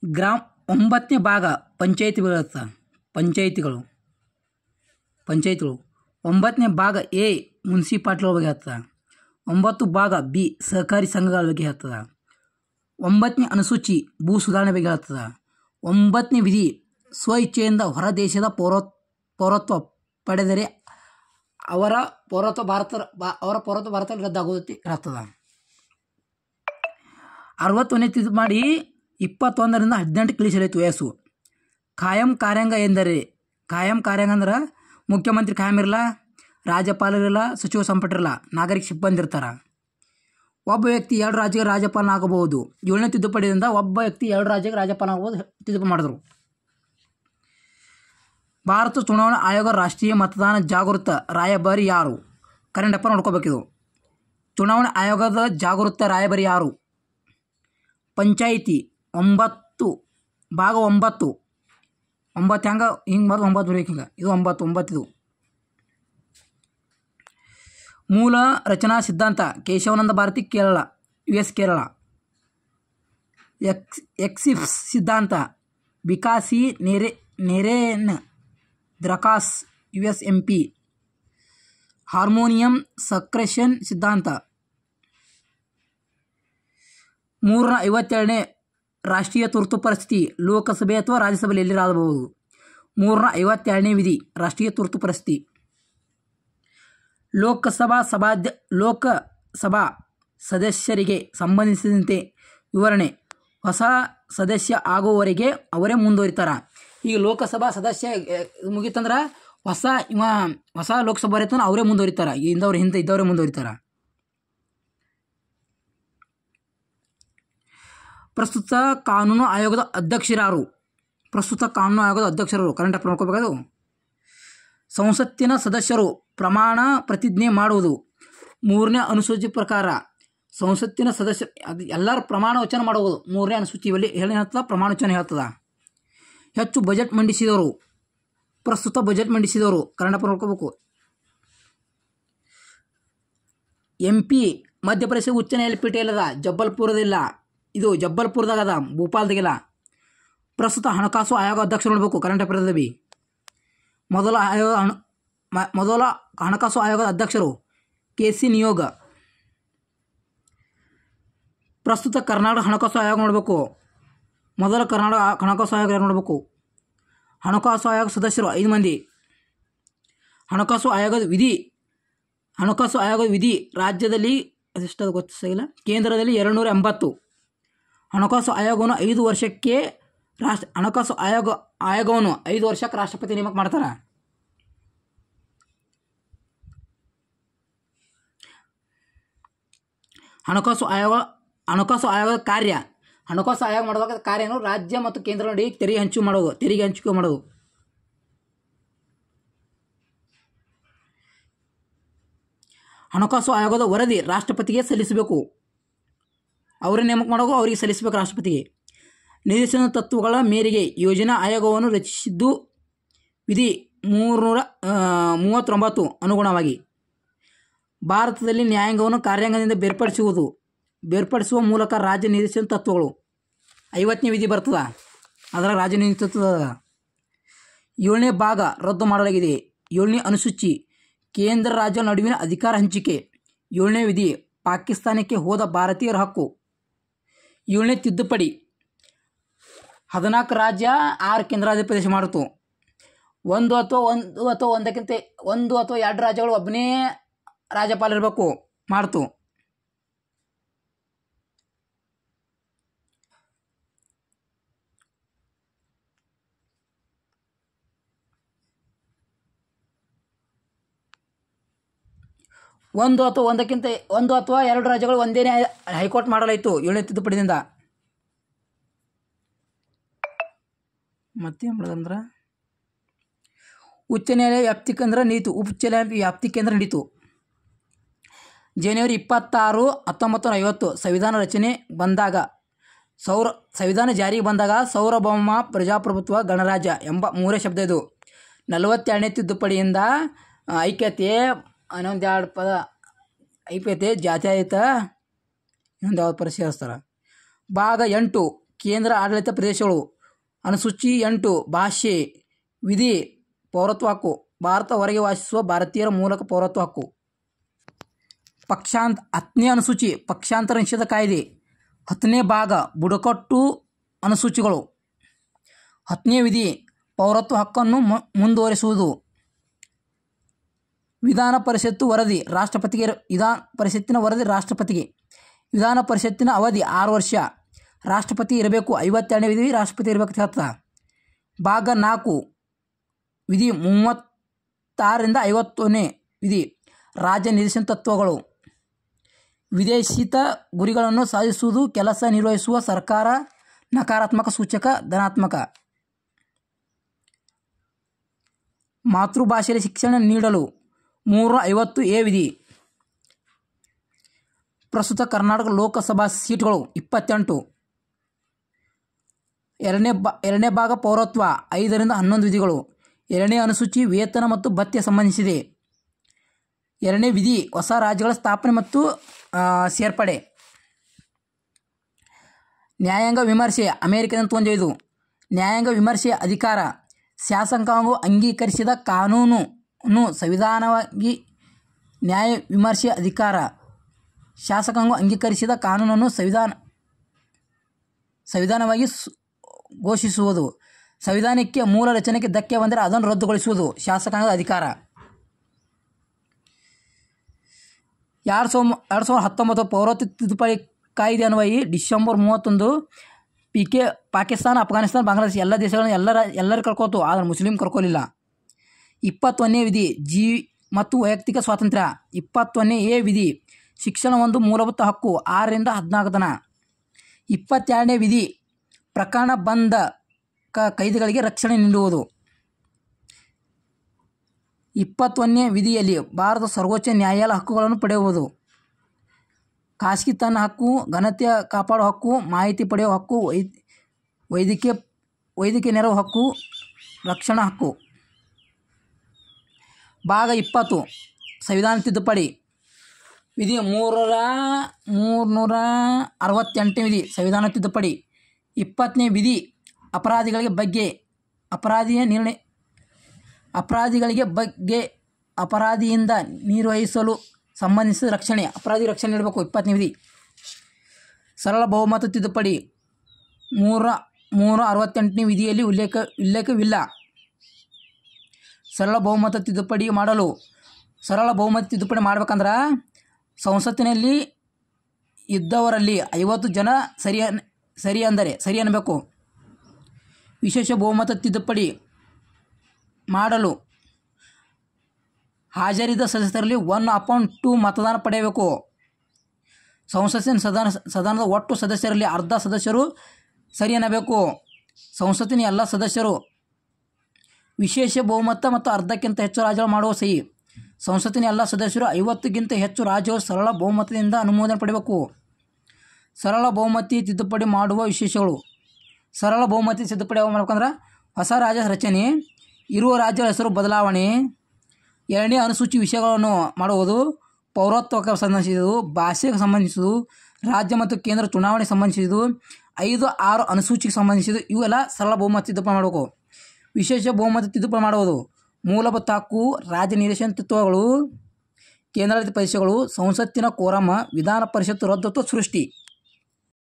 ಗ್ರಾಮ 9ನೇ ಭಾಗ ಪಂಚಾಯಿತಿಗಳು. 9ನೇ ಭಾಗ ಎ ಮುನ್ಸಿಪಾಲ್ಟಿಗಳ ಬಗ್ಗೆ ಹೇಳ್ತದೆ. 9 ಭಾಗ ಬಿ ಸಹಕಾರಿ ಸಂಘಗಳ ಬಗ್ಗೆ ಹೇಳ್ತದೆ. 9ನೇ ಅನುಸೂಚಿ ಭೂ ಸುಧಾರಣೆ ಬಗ್ಗೆ ಹೇಳ್ತದೆ. 9ನೇ ವಿಧಿ ಸ್ವ ಇಚ್ಛೆಯಿಂದ ಹೊರ ದೇಶದ ಪೌರತ್ವ ಪಡೆದರೆ ಅವರ ಪೌರತ್ವ ಭಾರತ ರದ್ದಾಗುತ್ತದೆ ಹೇಳ್ತದೆ. 61ನೇ ತಿದ್ದುಪಡಿ 21ರಿಂದ 18 ಇಳಿಸಲಾಯಿತು ವಯಸ್ಸು. ಕಾಯಂ ಕಾರ್ಯಾಂಗ ಎಂದರೆ ಅಂದ್ರೆ ಮುಖ್ಯಮಂತ್ರಿ ಕಾಯಂ ಇರಲ್ಲ, ರಾಜ್ಯಪಾಲರಿಲ್ಲ, ಸಚಿವ ಸಂಪುಟ ಇರಲ್ಲ, ನಾಗರಿಕ ಸಿಬ್ಬಂದಿ ಇರ್ತಾರೆ. ಒಬ್ಬ ವ್ಯಕ್ತಿ 2 ರಾಜ್ಯಕ್ಕೆ ರಾಜ್ಯಪಾಲನ ಆಗಬಹುದು. 7ನೇ ತಿದ್ದುಪಡಿಯಿಂದ ಒಬ್ಬ ವ್ಯಕ್ತಿ 2 ರಾಜ್ಯಕ್ಕೆ ರಾಜ್ಯಪಾಲನ ಆಗಬಹುದು ತಿದ್ದುಪಡಿ ಮಾಡಿದ್ರು. ಭಾರತ ಚುನಾವಣಾ ಆಯೋಗ ರಾಷ್ಟ್ರೀಯ ಮತದಾನ ಜಾಗೃತ ರಾಯಭಾರಿ ಯಾರು? ಕರೆಂಟ್ ಅಫೇರ್ ನೋಡ್ಕೋಬೇಕಿದು. ಚುನಾವಣಾ ಆಯೋಗದ ಜಾಗೃತ ರಾಯಭಾರಿ ಯಾರು? ಪಂಚಾಯಿತಿ 9 ಭಾಗ 9 ಹೆಂಗೆ ಹಿಂಗೆ ಬಂದು 9 ಬರಬೇಕು. ಹಿಂಗೆ ಇದು 9 ಇದು. ಮೂಲ ರಚನಾ ಸಿದ್ಧಾಂತ ಕೇಶವಾನಂದ ಭಾರತಿ ಕೇರಳ US ಕೇರಳ. ಎಕ್ಸಿಫ್ಸ್ ಸಿದ್ಧಾಂತ ಬಿಕಾಸಿ ನೆರೇನ್ ದ್ರಕಾಸ್ US MP. ಹಾರ್ಮೋನಿಯಂ ಸಕ್ರೆಷನ್ ಸಿದ್ಧಾಂತ 357ನೇ ರಾಷ್ಟ್ರೀಯ ತುರ್ತು ಪರಿಸ್ಥಿತಿ ಲೋಕಸಭೆ ಅಥವಾ ರಾಜ್ಯಸಭೆಯಲ್ಲಿ ಎಲ್ಲಿರಾಗಬಹುದು. 352ನೇ ವಿಧಿ ರಾಷ್ಟ್ರೀಯ ತುರ್ತು ಪರಿಸ್ಥಿತಿ. ಲೋಕಸಭಾ ಸದಸ್ಯರಿಗೆ ಸಂಬಂಧಿಸಿದಂತೆ ವಿವರಣೆ ಹೊಸ ಸದಸ್ಯ ಆಗುವವರೆಗೆ ಅವರೇ ಮುಂದುವರಿತಾರೆ. ಈಗ ಲೋಕಸಭಾ ಸದಸ್ಯ ಮುಗಿತಂದ್ರೆ ಹೊಸ ಲೋಕಸಭಾ ಇರ್ತಾನೆ ಅವರೇ ಮುಂದುವರಿತಾರೆ. ಹಿಂದೆ ಇದ್ದವರೇ ಮುಂದುವರಿತಾರೆ. ಪ್ರಸ್ತುತ ಕಾನೂನು ಆಯೋಗದ ಅಧ್ಯಕ್ಷರಾರು? Current affair ನೋಡ್ಕೋಬೇಕಾದ್ರು. ಸಂಸತ್ತಿನ ಸದಸ್ಯರು ಪ್ರಮಾಣ ಪ್ರತಿಜ್ಞೆ ಮಾಡುವುದು 3ನೇ ಅನುಸೂಚಿ ಪ್ರಕಾರ. ಸಂಸತ್ತಿನ ಸದಸ್ಯರು ಎಲ್ಲರೂ ಪ್ರಮಾಣ ವಚನ ಮಾಡುವುದು 3ನೇ ಅನುಸೂಚಿಯಲ್ಲಿ ಹೇಳ್ತದ. ಪ್ರಮಾಣ ವಚನ ಹೇಳ್ತದ. ಹೆಚ್ಚು ಬಜೆಟ್ ಮಂಡಿಸಿದವರು? ಪ್ರಸ್ತುತ ಬಜೆಟ್ ಮಂಡಿಸಿದವರು. ಕರೆಂಟ್ ಅಫೇರ್ ನೋಡ್ಕೋಬೇಕು. MP ಮಧ್ಯಪ್ರದೇಶ ಉಚ್ಚ ನ್ಯಾಯಪೀಠ ಇಲ್ಲದ ಜಬ್ಬಲ್ಪುರದಿಲ್ಲ, ಇದು ಜಬ್ಬಲ್ಪುರದಾಗದ, ಭೋಪಾಲ್ದಾಗಿಲ್ಲ. ಪ್ರಸ್ತುತ ಹಣಕಾಸು ಆಯೋಗ ಅಧ್ಯಕ್ಷರು ನೋಡಬೇಕು. ಕರೆಂಟ್ ಅಫೇರ್ದಲ್ಲಿ ಬಿ ಮೊದಲ ಹಣಕಾಸು ಆಯೋಗದ ಅಧ್ಯಕ್ಷರು KC ನಿಯೋಗ. ಪ್ರಸ್ತುತ ಕರ್ನಾಟಕ ಹಣಕಾಸು ಆಯೋಗ ನೋಡಬೇಕು. ಮೊದಲ ಕರ್ನಾಟಕ ಹಣಕಾಸು ಆಯೋಗ ಯಾರು ನೋಡಬೇಕು? ಹಣಕಾಸು ಆಯೋಗ ಸದಸ್ಯರು 5 ಮಂದಿ. ಹಣಕಾಸು ಆಯೋಗದ ವಿಧಿ ರಾಜ್ಯದಲ್ಲಿ ಅದೆಷ್ಟು ಗೊತ್ತಿಲ್ಲ, ಕೇಂದ್ರದಲ್ಲಿ 280. ಹಣಕಾಸು ಆಯೋಗವನ್ನು 5 ವರ್ಷಕ್ಕೆ ಹಣಕಾಸು ಆಯೋಗವನ್ನು 5 ವರ್ಷಕ್ಕೆ ರಾಷ್ಟ್ರಪತಿ ನೇಮಕ ಮಾಡ್ತಾರೆ. ಹಣಕಾಸು ಆಯೋಗದ ಕಾರ್ಯ. ಹಣಕಾಸು ಆಯೋಗ ಮಾಡುವಾಗ ಕಾರ್ಯನು ರಾಜ್ಯ ಮತ್ತು ಕೇಂದ್ರ ನಡುವೆ ತೆರಿಗೆ ಹಂಚಿಕೆ ಮಾಡೋದು. ಹಣಕಾಸು ಆಯೋಗದ ವರದಿ ರಾಷ್ಟ್ರಪತಿಗೆ ಸಲ್ಲಿಸಬೇಕು. ಅವರೇ ನೇಮಕ ಮಾಡೋದು, ಅವರಿಗೆ ಸಲ್ಲಿಸಬೇಕು ರಾಷ್ಟ್ರಪತಿಗೆ. ನಿರ್ದೇಶನ ತತ್ವಗಳ ಮೇರೆಗೆ ಯೋಜನಾ ಆಯೋಗವನ್ನು ರಚಿಸಿದ್ದು ವಿಧಿ 339 ಅನುಗುಣವಾಗಿ. ಭಾರತದಲ್ಲಿ ನ್ಯಾಯಾಂಗವನ್ನು ಕಾರ್ಯಾಂಗದಿಂದ ಬೇರ್ಪಡಿಸುವ ಮೂಲಕ ರಾಜ್ಯ ನಿರ್ದೇಶನ ತತ್ವಗಳು 50ನೇ ವಿಧಿ ಬರ್ತದೆ. ಅದರ ರಾಜ್ಯ ನಿರ್ದೇಶನ ತತ್ವದ 7ನೇ ಭಾಗ ರದ್ದು ಮಾಡಲಾಗಿದೆ. 7ನೇ ಅನುಸೂಚಿ ಕೇಂದ್ರ ರಾಜ್ಯ ನಡುವಿನ ಅಧಿಕಾರ ಹಂಚಿಕೆ. 7ನೇ ವಿಧಿ ಪಾಕಿಸ್ತಾನಕ್ಕೆ ಹೋದ ಭಾರತೀಯರ ಹಕ್ಕು. 7ನೇ ತಿದ್ದುಪಡಿ 14 ರಾಜ್ಯ 6 ಕೇಂದ್ರಾಡಳಿತ ಪ್ರದೇಶ ಮಾಡಿತು. 1 ಅಥವಾ 2 ರಾಜ್ಯಗಳು ಒಬ್ಬನೇ ರಾಜ್ಯಪಾಲ ಇರಬೇಕು ಮಾಡ್ತು. ಒಂದು ಅಥವಾ 2 ರಾಜ್ಯಗಳು ಒಂದೇನೇ ಹೈಕೋರ್ಟ್ ಮಾಡಲಾಯಿತು 7ನೇ ತಿದ್ದುಪಡಿಯಿಂದ. ಮತ್ತೇನು ಮಾಡೋದಂದ್ರೆ ಉಚ್ಚ ನ್ಯಾಯಾಲಯ ವ್ಯಾಪ್ತಿ ಕೇಂದ್ರ ನಡೀತು. ಉಚ್ಚ ನ್ಯಾಯಾಲಯ ವ್ಯಾಪ್ತಿ ಕೇಂದ್ರ ನಡೀತು. ಜನವರಿ 26, 1950 ಸಂವಿಧಾನ ಜಾರಿಗೆ ಬಂದಾಗ ಸಾರ್ವಭೌಮ ಪ್ರಜಾಪ್ರಭುತ್ವ ಗಣರಾಜ್ಯ ಎಂಬ 3 ಶಬ್ದ ಇದು. 42ನೇ ತಿದ್ದುಪಡಿಯಿಂದ ಐಕ್ಯತೆ, ಇನ್ನೊಂದು 2 ಪದ ಐಕ್ಯತೆ, ಜಾತ್ಯತೀತ, ಇನ್ನೊಂದು ಯಾವ್ದು ಪರಿಶೀಲಿಸ್ತಾರೆ. ಭಾಗ 8 ಕೇಂದ್ರ ಆಡಳಿತ ಪ್ರದೇಶಗಳು. ಅನುಸೂಚಿ 8 ಭಾಷೆ, ವಿಧಿ, ಪೌರತ್ವ ಹಕ್ಕು. ಭಾರತ ಹೊರಗೆ ವಾಸಿಸುವ ಭಾರತೀಯರ ಮೂಲಕ ಪೌರತ್ವ ಹಕ್ಕು. 10ನೇ ಅನುಸೂಚಿ ಪಕ್ಷಾಂತರ ನಿಷೇಧ ಕಾಯ್ದೆ. 10ನೇ ಭಾಗ ಬುಡಕಟ್ಟು ಅನುಸೂಚಿಗಳು. 10ನೇ ವಿಧಿ ಪೌರತ್ವ ಹಕ್ಕನ್ನು ಮುಂದುವರಿಸುವುದು. ವಿಧಾನ ಪರಿಷತ್ತು ವರದಿ ರಾಷ್ಟ್ರಪತಿಗೆ. ವಿಧಾನ ಪರಿಷತ್ತಿನ ವರದಿ ರಾಷ್ಟ್ರಪತಿಗೆ. ವಿಧಾನ ಪರಿಷತ್ತಿನ ಅವಧಿ 6 ವರ್ಷ. ರಾಷ್ಟ್ರಪತಿ ಇರಬೇಕು. 52ನೇ ವಿಧಿ ರಾಷ್ಟ್ರಪತಿ ಇರಬೇಕು ಅಂತ ಹೇಳ್ತಾ. ಭಾಗ 4 ವಿಧಿ 36ರಿಂದ 50ನೇ ವಿಧಿ ರಾಜ್ಯ ನಿರ್ದೇಶನ ತತ್ವಗಳು. ವಿದೇಶಿತ ಗುರಿಗಳನ್ನು ಸಾಧಿಸುವುದು. ಕೆಲಸ ನಿರ್ವಹಿಸುವ ಸರ್ಕಾರ. ನಕಾರಾತ್ಮಕ ಸೂಚಕ, ಧನಾತ್ಮಕ. ಮಾತೃಭಾಷೆಯಲ್ಲಿ ಶಿಕ್ಷಣ ನೀಡಲು. 350A ವಿಧಿ. ಪ್ರಸ್ತುತ ಕರ್ನಾಟಕ ಲೋಕಸಭಾ ಸೀಟುಗಳು 28. ಎರಡನೇ ಭಾಗ ಪೌರತ್ವ 5ರಿಂದ 11 ವಿಧಿಗಳು. 2ನೇ ಅನುಸೂಚಿ ವೇತನ ಮತ್ತು ಭತ್ಯೆ ಸಂಬಂಧಿಸಿದೆ. 2ನೇ ವಿಧಿ ಹೊಸ ರಾಜ್ಯಗಳ ಸ್ಥಾಪನೆ ಮತ್ತು ಸೇರ್ಪಡೆ. ನ್ಯಾಯಾಂಗ ವಿಮರ್ಶೆ ಅಮೆರಿಕದಿಂದ ತೊಂದಿದ್ದು. ನ್ಯಾಯಾಂಗ ವಿಮರ್ಶೆಯ ಅಧಿಕಾರ. ಶಾಸಕಾಂಗವು ಅಂಗೀಕರಿಸಿದ ಕಾನೂನನ್ನು ಸಂವಿಧಾನವಾಗಿ. ನ್ಯಾಯ ವಿಮರ್ಶೆಯ ಅಧಿಕಾರ. ಶಾಸಕಾಂಗವು ಅಂಗೀಕರಿಸಿದ ಕಾನೂನನ್ನು ಸಂವಿಧಾನವಾಗಿ ಘೋಷಿಸುವುದು. ಸಂವಿಧಾನಕ್ಕೆ ಮೂಲ ರಚನೆಗೆ ಧಕ್ಕೆ ಬಂದರೆ ಅದನ್ನು ರದ್ದುಗೊಳಿಸುವುದು ಶಾಸಕಾಂಗದ ಅಧಿಕಾರ. 2019 ಪೌರತ್ವ ತಿದ್ದುಪಡಿ ಕಾಯ್ದೆ ಅನ್ವಯಿ ಡಿಸೆಂಬರ್ 31 ಪಾಕಿಸ್ತಾನ, ಅಫ್ಘಾನಿಸ್ತಾನ, ಬಾಂಗ್ಲಾದೇಶ ಎಲ್ಲ ದೇಶಗಳನ್ನು ಎಲ್ಲರೂ ಕರ್ಕೋತು, ಆದರೆ ಮುಸ್ಲಿಂ ಕರ್ಕೋಲಿಲ್ಲ. 21ನೇ ವಿಧಿ ಮತ್ತು ವೈಯಕ್ತಿಕ ಸ್ವಾತಂತ್ರ್ಯ. 21A ವಿಧಿ ಶಿಕ್ಷಣ ಒಂದು ಮೂಲಭೂತ ಹಕ್ಕು. 6ರಿಂದ 14 ತನ. 22ನೇ ವಿಧಿ ಪ್ರಕರಣ ಬಂಧ ಕೈದಿಗಳಿಗೆ ರಕ್ಷಣೆ ನೀಡುವುದು. 21ನೇ ವಿಧಿಯಲ್ಲಿ ಭಾರತ ಸರ್ವೋಚ್ಚ ನ್ಯಾಯಾಲಯ ಹಕ್ಕುಗಳನ್ನು ಪಡೆಯುವುದು. ಖಾಸಗಿತನ ಹಕ್ಕು, ಘನತೆ ಕಾಪಾಡುವ ಹಕ್ಕು, ಮಾಹಿತಿ ಪಡೆಯುವ ಹಕ್ಕು, ವೈದ್ಯಕೀಯ ನೆರವು ಹಕ್ಕು, ರಕ್ಷಣಾ ಹಕ್ಕು. ಭಾಗ 20 ಸಂವಿಧಾನ ತಿದ್ದುಪಡಿ. ವಿಧಿ 368ನೇ ವಿಧಿ ಸಂವಿಧಾನ ತಿದ್ದುಪಡಿ. 20ನೇ ವಿಧಿ ಅಪರಾಧಿಗಳಿಗೆ ಅಪರಾಧಿಯಿಂದ ನಿರ್ವಹಿಸಲು ಸಂಬಂಧಿಸಿದ ರಕ್ಷಣೆ. ಅಪರಾಧಿ ರಕ್ಷಣೆ ನೀಡಬೇಕು. 20ನೇ ವಿಧಿ. ಸರಳ ಬಹುಮತ ತಿದ್ದುಪಡಿ. 368ನೇ ವಿಧಿಯಲ್ಲಿ ಉಲ್ಲೇಖವಿಲ್ಲ. ಸರಳ ಬಹುಮತ ತಿದ್ದುಪಡಿ ಮಾಡಬೇಕಂದ್ರೆ ಸಂಸತ್ತಿನಲ್ಲಿ ಇದ್ದವರಲ್ಲಿ 50 ಜನ ಸರಿ ಅನ್ನಬೇಕು. ವಿಶೇಷ ಬಹುಮತ ತಿದ್ದುಪಡಿ ಮಾಡಲು ಹಾಜರಿದ್ದ ಸದಸ್ಯರಲ್ಲಿ 1/2 ಮತದಾನ ಪಡೆಯಬೇಕು. ಸಂಸತ್ತಿನ ಸದನದ ಒಟ್ಟು ಸದಸ್ಯರಲ್ಲಿ ಅರ್ಧ ಸದಸ್ಯರು ಸರಿ ಅನ್ನಬೇಕು. ಸಂಸತ್ತಿನ ಎಲ್ಲ ಸದಸ್ಯರು. ವಿಶೇಷ ಬಹುಮತ ಮತ್ತು ಅರ್ಧಕ್ಕಿಂತ ಹೆಚ್ಚು ರಾಜ್ಯಗಳು ಮಾಡುವ ಸಹಿ. ಸಂಸತ್ತಿನ ಎಲ್ಲ ಸದಸ್ಯರು 50ಗಿಂತ ಹೆಚ್ಚು ರಾಜ್ಯಗಳು ಸರಳ ಬಹುಮತದಿಂದ ಅನುಮೋದನೆ ಪಡೆಯಬೇಕು. ಸರಳ ಬಹುಮತಿ ತಿದ್ದುಪಡಿ ಮಾಡುವ ವಿಶೇಷಗಳು. ಸರಳ ಬಹುಮತಿ ತಿದ್ದುಪಡಿ ಮಾಡ್ಬೇಕಂದ್ರೆ ಹೊಸ ರಾಜ್ಯ ರಚನೆ, ಇರುವ ರಾಜ್ಯಗಳ ಹೆಸರು ಬದಲಾವಣೆ, 2ನೇ ಅನುಸೂಚಿ ವಿಷಯಗಳನ್ನು ಮಾಡುವುದು, ಪೌರತ್ವಕ್ಕೆ ಸಂಬಂಧಿಸಿದುದು, ಭಾಷೆಗೆ ಸಂಬಂಧಿಸಿದು, ರಾಜ್ಯ ಮತ್ತು ಕೇಂದ್ರ ಚುನಾವಣೆಗೆ ಸಂಬಂಧಿಸಿದ್ದು, 5-6 ಅನುಸೂಚಿಗೆ ಸಂಬಂಧಿಸಿದ್ದು. ಇವೆಲ್ಲ ಸರಳ ಬಹುಮತ ತಿದ್ದುಪಡಿ ಮಾಡಬೇಕು. ವಿಶೇಷ ಬಹುಮತ ತಿದ್ದುಪಡಿ ಮಾಡುವುದು ಮೂಲಭೂತ ಹಕ್ಕು, ರಾಜ್ಯ ನಿರ್ದೇಶನ ತತ್ವಗಳು, ಕೇಂದ್ರಾಡಳಿತ ಪ್ರದೇಶಗಳು, ಸಂಸತ್ತಿನ ಕೋರಮ, ವಿಧಾನ ಪರಿಷತ್ತು ರದ್ದು ಅಥವಾ ಸೃಷ್ಟಿ.